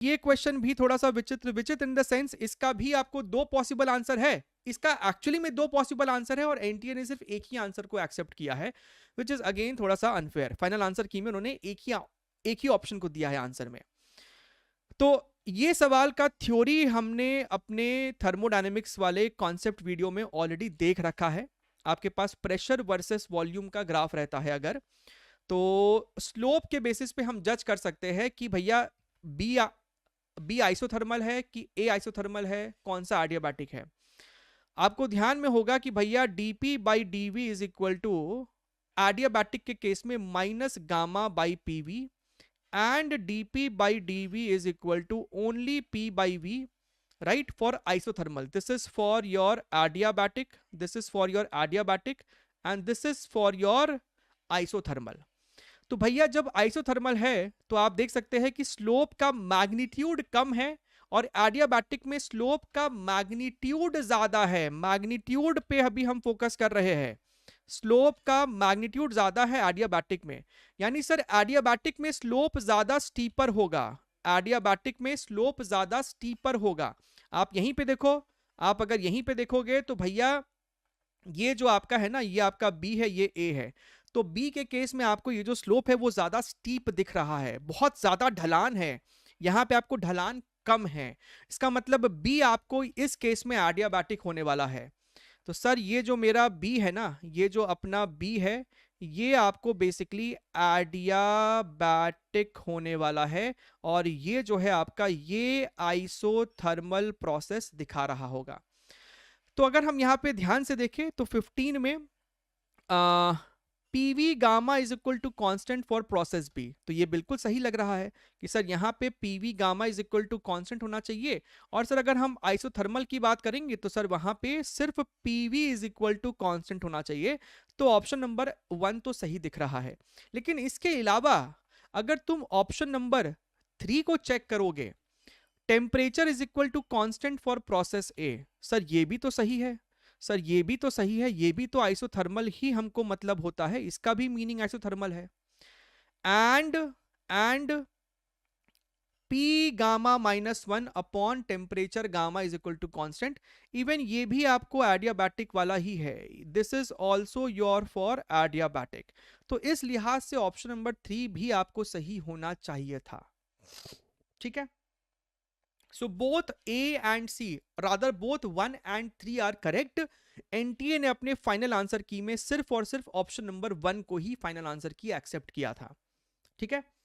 ये क्वेश्चन भी थोड़ा सा विचित्र, विचित्र इन द सेंस इसका भी आपको दो पॉसिबल आंसर है। इसका एक्चुअली में दो पॉसिबल आंसर है और एनटीए ने सिर्फ एक ही आंसर को एक्सेप्ट किया है, विच इज अगेन थोड़ा सा अनफेयर। फाइनल आंसर की में उन्होंने एक ही ऑप्शन को दिया है आंसर में। तो ये सवाल का थ्योरी हमने अपने थर्मोडायनेमिक्स वाले कॉन्सेप्ट वीडियो में ऑलरेडी देख रखा है। आपके पास प्रेशर वर्सेस वॉल्यूम का ग्राफ रहता है अगर, तो स्लोप के बेसिस पे हम जज कर सकते हैं कि भैया बी बी आइसोथर्मल है कि ए आइसोथर्मल है, कौन सा एडियाबैटिक है। आपको ध्यान में होगा कि भैया dp by dv is equal to adiabatic के केस में minus gamma by PV and dp by dv is equal to only p by v, right, for isothermal. This is for your adiabatic, this is for your adiabatic and this is for your isothermal. तो भैया जब isothermal है तो आप देख सकते हैं कि स्लोप का मैग्नीट्यूड कम है और एडियाबैटिक में स्लोप का मैग्नीट्यूड ज्यादा है। मैग्नीट्यूड पे अभी हम फोकस कर रहे हैं, स्लोप का मैग्नीट्यूड ज्यादा है एडियाबैटिक में, यानी सर एडियाबैटिक में स्लोप ज्यादा स्टीपर होगा, एडियाबैटिक में स्लोप ज्यादा स्टीपर होगा। आप यहीं पे देखो, आप अगर यहीं पे देखोगे तो भैया ये जो आपका है ना, ये आपका बी है, ये ए है, तो बी के केस में आपको ये जो स्लोप है वो ज्यादा स्टीप दिख रहा है, बहुत ज्यादा ढलान है, यहाँ पे आपको ढलान कम है। इसका मतलब बी आपको इस केस में एडियाबैटिक होने वाला है। तो सर ये जो मेरा बी है ना, ये जो अपना बी है, ये आपको बेसिकली एडियाबैटिक होने वाला है और ये जो है आपका ये आइसोथर्मल प्रोसेस दिखा रहा होगा। तो अगर हम यहाँ पे ध्यान से देखें तो 15 में PV gamma is equal to constant for process B, तो ये बिल्कुल सही लग रहा है कि सर यहाँ पे PV gamma is equal to constant होना चाहिए। और सर अगर हम आइसोथर्मल की बात करेंगे तो सर वहां पे सिर्फ PV is equal to constant होना चाहिए। तो ऑप्शन नंबर 1 तो सही दिख रहा है। लेकिन इसके अलावा अगर तुम ऑप्शन नंबर 3 को चेक करोगे, temperature is equal to constant for process A, sir ये भी तो सही है, सर ये भी तो सही है, ये भी तो आइसोथर्मल ही हमको मतलब होता है, इसका भी मीनिंग आइसोथर्मल है। And P gamma minus 1 upon temperature gamma is equal to constant, even ये भी आपको एडियाबैटिक वाला ही है, this is also your for adiabatic. तो इस लिहाज से ऑप्शन नंबर 3 भी आपको सही होना चाहिए था। ठीक है, so both A and C, rather both 1 and 3 are correct। NTA ने अपने फाइनल आंसर की में सिर्फ और सिर्फ ऑप्शन नंबर 1 को ही फाइनल आंसर की एक्सेप्ट किया था। ठीक है,